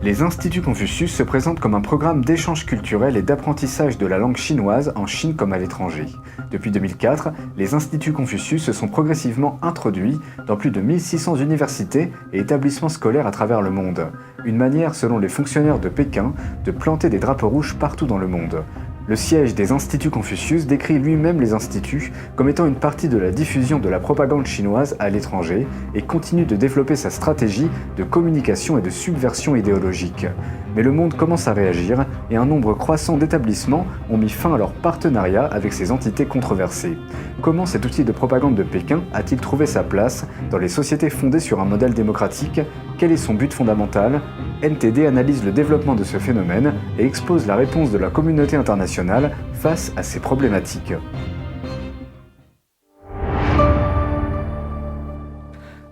Les Instituts Confucius se présentent comme un programme d'échange culturel et d'apprentissage de la langue chinoise en Chine comme à l'étranger. Depuis 2004, les Instituts Confucius se sont progressivement introduits dans plus de 1600 universités et établissements scolaires à travers le monde. Une manière, selon les fonctionnaires de Pékin, de planter des drapeaux rouges partout dans le monde. Le siège des Instituts Confucius décrit lui-même les instituts comme étant une partie de la diffusion de la propagande chinoise à l'étranger et continue de développer sa stratégie de communication et de subversion idéologique. Mais le monde commence à réagir et un nombre croissant d'établissements ont mis fin à leur partenariat avec ces entités controversées. Comment cet outil de propagande de Pékin a-t-il trouvé sa place dans les sociétés fondées sur un modèle démocratique? Quel est son but fondamental? NTD analyse le développement de ce phénomène et expose la réponse de la communauté internationale face à ces problématiques.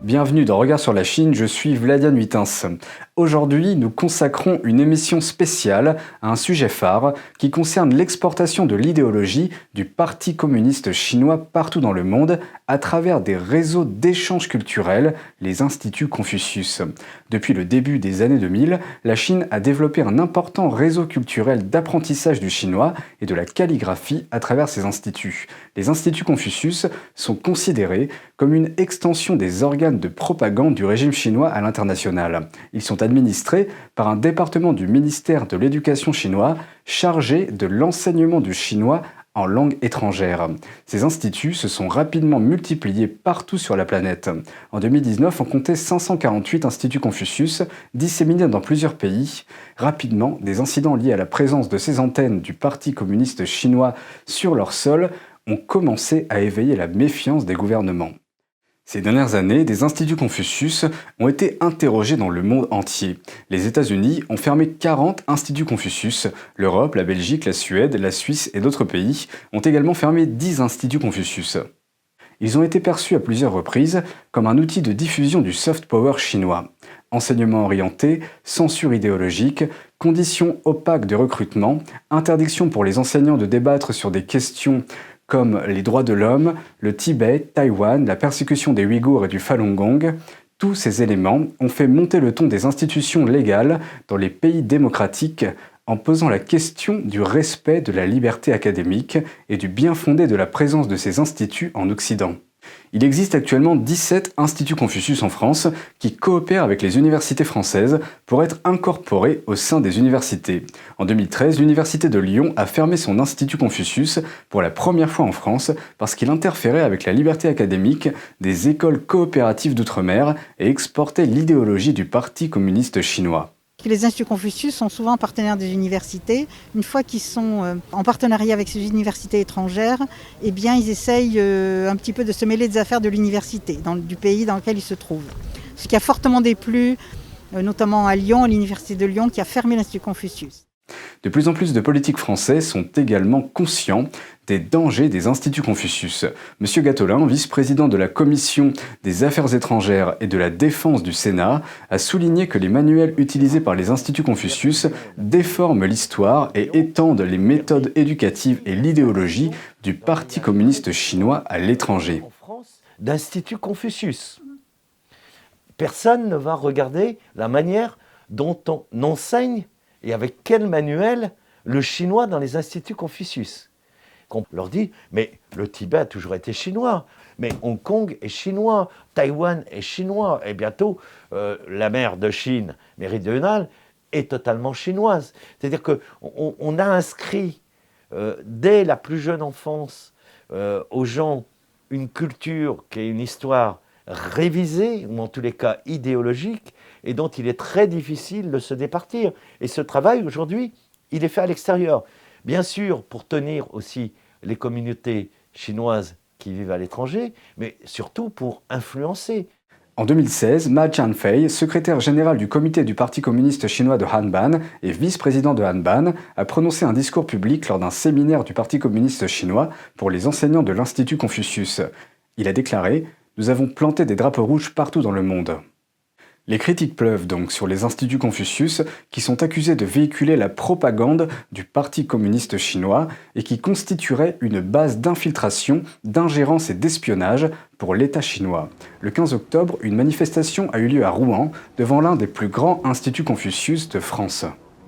Bienvenue dans Regard sur la Chine, je suis Vladian Huitens. Aujourd'hui, nous consacrons une émission spéciale à un sujet phare qui concerne l'exportation de l'idéologie du Parti communiste chinois partout dans le monde à travers des réseaux d'échanges culturels, les Instituts Confucius. Depuis le début des années 2000, la Chine a développé un important réseau culturel d'apprentissage du chinois et de la calligraphie à travers ces instituts. Les Instituts Confucius sont considérés comme une extension des organes de propagande du régime chinois à l'international. Ils sont administrés par un département du ministère de l'Éducation chinois chargé de l'enseignement du chinois en langue étrangère. Ces instituts se sont rapidement multipliés partout sur la planète. En 2019, on comptait 548 instituts Confucius disséminés dans plusieurs pays. Rapidement, des incidents liés à la présence de ces antennes du Parti communiste chinois sur leur sol ont commencé à éveiller la méfiance des gouvernements. Ces dernières années, des instituts Confucius ont été interrogés dans le monde entier. Les États-Unis ont fermé 40 instituts Confucius. L'Europe, la Belgique, la Suède, la Suisse et d'autres pays ont également fermé 10 instituts Confucius. Ils ont été perçus à plusieurs reprises comme un outil de diffusion du soft power chinois. Enseignement orienté, censure idéologique, conditions opaques de recrutement, interdiction pour les enseignants de débattre sur des questions comme les droits de l'homme, le Tibet, Taïwan, la persécution des Ouïghours et du Falun Gong, tous ces éléments ont fait monter le ton des institutions légales dans les pays démocratiques en posant la question du respect de la liberté académique et du bien fondé de la présence de ces instituts en Occident. Il existe actuellement 17 instituts Confucius en France qui coopèrent avec les universités françaises pour être incorporés au sein des universités. En 2013, l'Université de Lyon a fermé son institut Confucius pour la première fois en France parce qu'il interférait avec la liberté académique des écoles coopératives d'outre-mer et exportait l'idéologie du Parti communiste chinois. Les instituts Confucius sont souvent partenaires des universités. Une fois qu'ils sont en partenariat avec ces universités étrangères, eh bien, ils essayent un petit peu de se mêler des affaires de l'université, du pays dans lequel ils se trouvent. Ce qui a fortement déplu, notamment à Lyon, à l'université de Lyon, qui a fermé l'Institut Confucius. De plus en plus de politiques français sont également conscients des dangers des instituts Confucius. Monsieur Gattolin, vice-président de la Commission des Affaires étrangères et de la Défense du Sénat, a souligné que les manuels utilisés par les instituts Confucius déforment l'histoire et étendent les méthodes éducatives et l'idéologie du Parti communiste chinois à l'étranger. En France, d'Institut Confucius. Personne ne va regarder la manière dont on enseigne et avec quel manuel le chinois dans les instituts Confucius. On leur dit, mais le Tibet a toujours été chinois, mais Hong Kong est chinois, Taïwan est chinois, et bientôt la mer de Chine méridionale est totalement chinoise. C'est-à-dire qu'on a inscrit dès la plus jeune enfance aux gens une culture qui est une histoire révisée, ou en tous les cas idéologique, et dont il est très difficile de se départir. Et ce travail, aujourd'hui, il est fait à l'extérieur. Bien sûr, pour tenir aussi les communautés chinoises qui vivent à l'étranger, mais surtout pour influencer. En 2016, Ma Jianfei, secrétaire général du comité du Parti communiste chinois de Hanban et vice-président de Hanban, a prononcé un discours public lors d'un séminaire du Parti communiste chinois pour les enseignants de l'Institut Confucius. Il a déclaré « Nous avons planté des drapeaux rouges partout dans le monde ». Les critiques pleuvent donc sur les instituts Confucius qui sont accusés de véhiculer la propagande du Parti communiste chinois et qui constitueraient une base d'infiltration, d'ingérence et d'espionnage pour l'État chinois. Le 15 octobre, une manifestation a eu lieu à Rouen devant l'un des plus grands instituts Confucius de France.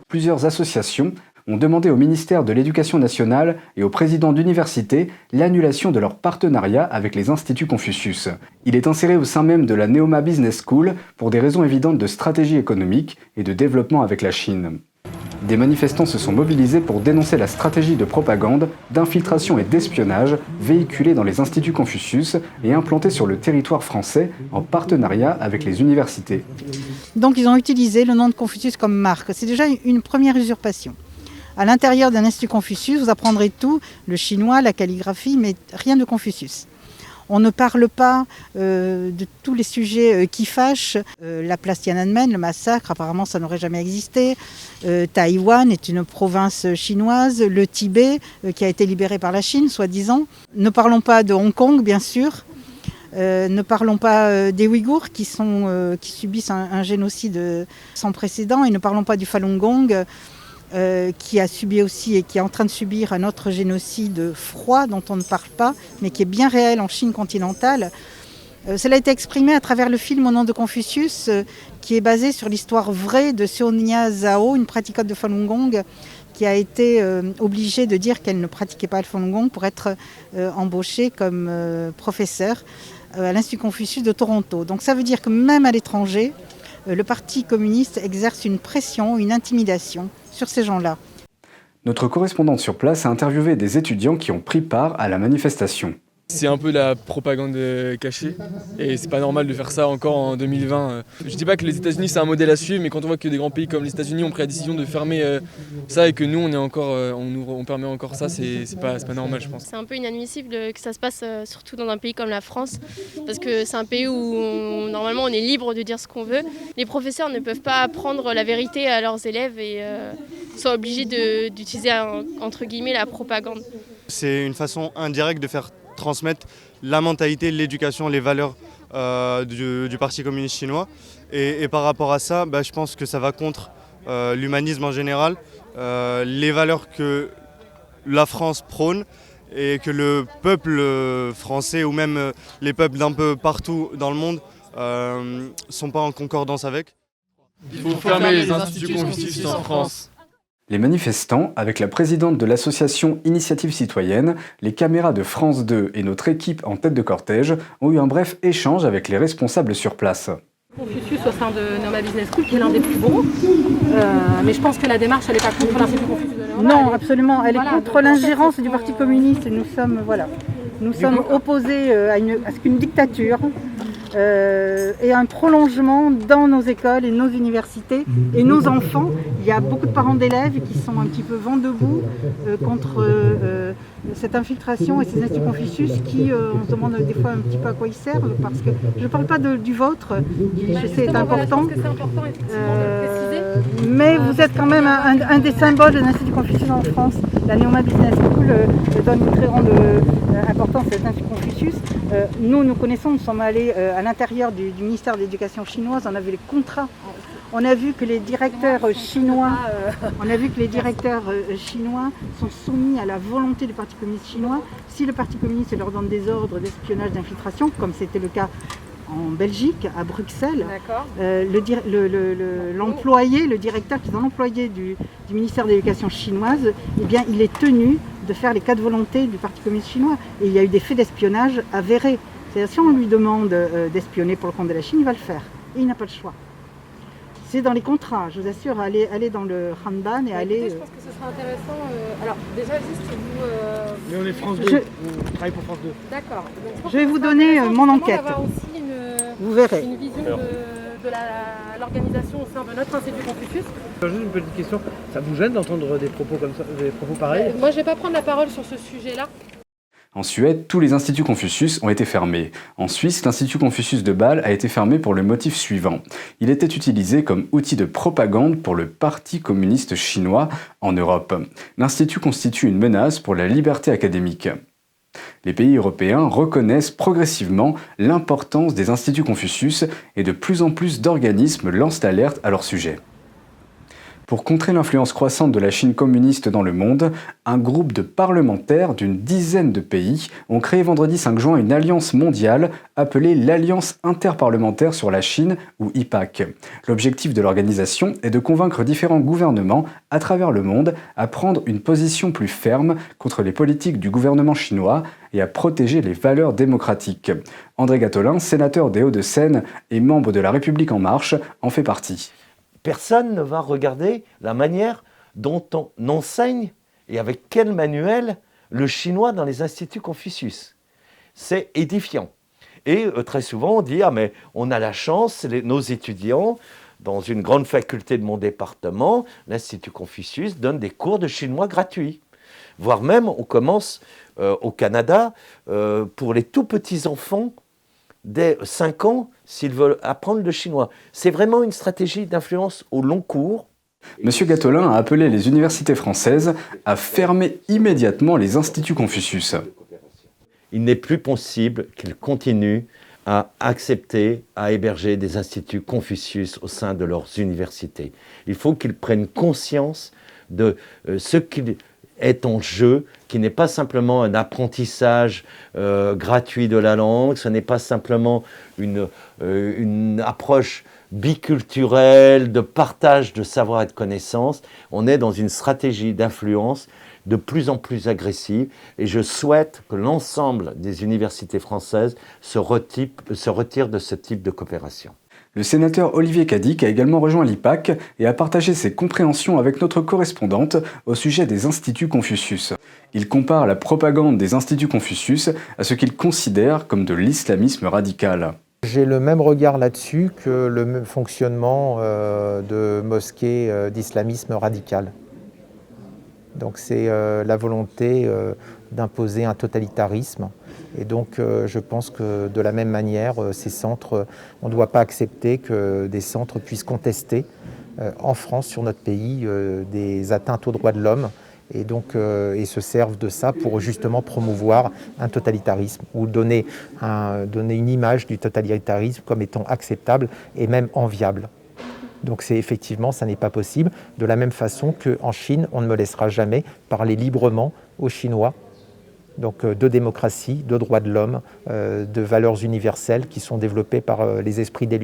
Plusieurs associations ont demandé au ministère de l'Éducation nationale et au président d'université l'annulation de leur partenariat avec les instituts Confucius. Il est inséré au sein même de la Neoma Business School pour des raisons évidentes de stratégie économique et de développement avec la Chine. Des manifestants se sont mobilisés pour dénoncer la stratégie de propagande, d'infiltration et d'espionnage véhiculée dans les instituts Confucius et implantée sur le territoire français en partenariat avec les universités. Donc ils ont utilisé le nom de Confucius comme marque. C'est déjà une première usurpation. À l'intérieur d'un institut Confucius, vous apprendrez tout, le chinois, la calligraphie, mais rien de Confucius. On ne parle pas de tous les sujets qui fâchent. La place Tiananmen, le massacre, apparemment ça n'aurait jamais existé. Taïwan est une province chinoise. Le Tibet, qui a été libéré par la Chine, soi-disant. Ne parlons pas de Hong Kong, bien sûr. Ne parlons pas des Ouïghours qui subissent un génocide sans précédent. Et ne parlons pas du Falun Gong. Qui a subi aussi et qui est en train de subir un autre génocide froid dont on ne parle pas, mais qui est bien réel en Chine continentale. Cela a été exprimé à travers le film Au nom de Confucius, qui est basé sur l'histoire vraie de Sonia Zhao, une pratiquante de Falun Gong, qui a été obligée de dire qu'elle ne pratiquait pas le Falun Gong pour être embauchée comme professeure à l'Institut Confucius de Toronto. Donc ça veut dire que même à l'étranger, le Parti communiste exerce une pression, une intimidation sur ces gens-là. Notre correspondante sur place a interviewé des étudiants qui ont pris part à la manifestation. C'est un peu de la propagande cachée et c'est pas normal de faire ça encore en 2020. Je dis pas que les États-Unis c'est un modèle à suivre, mais quand on voit que des grands pays comme les États-Unis ont pris la décision de fermer ça et que nous on permet encore ça, c'est pas normal je pense. C'est un peu inadmissible que ça se passe surtout dans un pays comme la France, parce que c'est un pays où normalement on est libre de dire ce qu'on veut. Les professeurs ne peuvent pas apprendre la vérité à leurs élèves et sont obligés d'utiliser entre guillemets la propagande. C'est une façon indirecte de faire transmettre la mentalité, l'éducation, les valeurs du Parti communiste chinois. Et par rapport à ça, je pense que ça va contre l'humanisme en général, les valeurs que la France prône et que le peuple français ou même les peuples d'un peu partout dans le monde sont pas en concordance avec. Il faut fermer les instituts Confucius en France. Les manifestants, avec la présidente de l'association Initiative Citoyenne, les caméras de France 2 et notre équipe en tête de cortège, ont eu un bref échange avec les responsables sur place. Confucius au sein de Neoma Business School, qui est l'un des plus gros. Mais je pense que la démarche, elle n'est pas contre l'Institut Confucius de Neoma. Non, absolument. Elle est contre l'ingérence du Parti communiste. Et nous sommes opposés à ce qu'une dictature et un prolongement dans nos écoles et nos universités et nos enfants. Il y a beaucoup de parents d'élèves qui sont un petit peu vent debout contre cette infiltration et ces instituts Confucius qui, on se demande des fois un petit peu à quoi ils servent, parce que je ne parle pas du vôtre, qui je sais est important, je pense que c'est important effectivement de le préciser. Mais vous êtes quand même un des symboles de l'Institut Confucius en France. La Neoma Business School donne une très grande importance à l'Institut Confucius. Nous connaissons, nous sommes allés à l'intérieur du ministère de l'Éducation chinoise, on a vu les contrats. On a vu que les directeurs chinois, sont soumis à la volonté du Parti communiste chinois. Si le Parti communiste leur donne des ordres d'espionnage, d'infiltration, comme c'était le cas en Belgique, à Bruxelles, l'employé, le directeur qui est un employé du ministère de l'Éducation chinoise, eh bien, il est tenu de faire les cas de volonté du Parti communiste chinois. Et il y a eu des faits d'espionnage avérés. C'est-à-dire si on lui demande d'espionner pour le compte de la Chine, il va le faire. Et il n'a pas le choix. C'est dans les contrats, je vous assure, aller dans le Hanban et aller... Je pense que ce serait intéressant... Alors, déjà, juste vous... Mais on est France 2, on travaille pour France 2. D'accord. Je vais vous donner mon enquête. Aussi vous verrez. Une vision de l'organisation au sein de notre Institut Confucius. Juste une petite question, ça vous gêne d'entendre des propos comme ça, des propos pareils? Moi, je ne vais pas prendre la parole sur ce sujet-là. En Suède, tous les instituts Confucius ont été fermés. En Suisse, l'Institut Confucius de Bâle a été fermé pour le motif suivant. Il était utilisé comme outil de propagande pour le Parti communiste chinois en Europe. L'Institut constitue une menace pour la liberté académique. Les pays européens reconnaissent progressivement l'importance des instituts Confucius et de plus en plus d'organismes lancent l'alerte à leur sujet. Pour contrer l'influence croissante de la Chine communiste dans le monde, un groupe de parlementaires d'une dizaine de pays ont créé vendredi 5 juin une alliance mondiale appelée l'Alliance interparlementaire sur la Chine ou IPAC. L'objectif de l'organisation est de convaincre différents gouvernements à travers le monde à prendre une position plus ferme contre les politiques du gouvernement chinois et à protéger les valeurs démocratiques. André Gattolin, sénateur des Hauts-de-Seine et membre de La République En Marche, en fait partie. Personne ne va regarder la manière dont on enseigne et avec quel manuel le chinois dans les instituts Confucius. C'est édifiant. Et très souvent on dit « Ah mais on a la chance, nos étudiants, dans une grande faculté de mon département, l'Institut Confucius donne des cours de chinois gratuits. » Voire même on commence au Canada pour les tout petits enfants dès 5 ans s'ils veulent apprendre le chinois. C'est vraiment une stratégie d'influence au long cours. Monsieur Gattolin a appelé les universités françaises à fermer immédiatement les instituts Confucius. Il n'est plus possible qu'ils continuent à accepter, à héberger des instituts Confucius au sein de leurs universités. Il faut qu'ils prennent conscience de ce qui est en jeu, qui n'est pas simplement un apprentissage gratuit de la langue, ce n'est pas simplement une approche biculturelle, de partage de savoir et de connaissances. On est dans une stratégie d'influence de plus en plus agressive et je souhaite que l'ensemble des universités françaises se retirent de ce type de coopération. Le sénateur Olivier Cadic a également rejoint l'IPAC et a partagé ses compréhensions avec notre correspondante au sujet des instituts Confucius. Il compare la propagande des instituts Confucius à ce qu'il considère comme de l'islamisme radical. J'ai le même regard là-dessus que le même fonctionnement de mosquées d'islamisme radical. Donc c'est la volonté d'imposer un totalitarisme. Et donc je pense que de la même manière, ces centres, on ne doit pas accepter que des centres puissent contester en France, sur notre pays, des atteintes aux droits de l'homme et donc et se servent de ça pour justement promouvoir un totalitarisme ou donner une image du totalitarisme comme étant acceptable et même enviable. Donc c'est effectivement, ça n'est pas possible. De la même façon qu'en Chine, on ne me laissera jamais parler librement aux Chinois, donc de démocratie, de droits de l'homme, de valeurs universelles qui sont développées par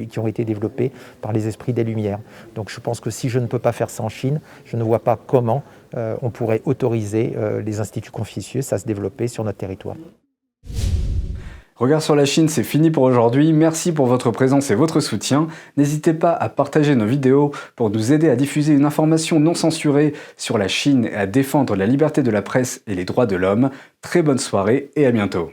qui ont été développées par les esprits des Lumières. Donc je pense que si je ne peux pas faire ça en Chine, je ne vois pas comment on pourrait autoriser les instituts Confucius à se développer sur notre territoire. Regard sur la Chine, c'est fini pour aujourd'hui. Merci pour votre présence et votre soutien. N'hésitez pas à partager nos vidéos pour nous aider à diffuser une information non censurée sur la Chine et à défendre la liberté de la presse et les droits de l'homme. Très bonne soirée et à bientôt.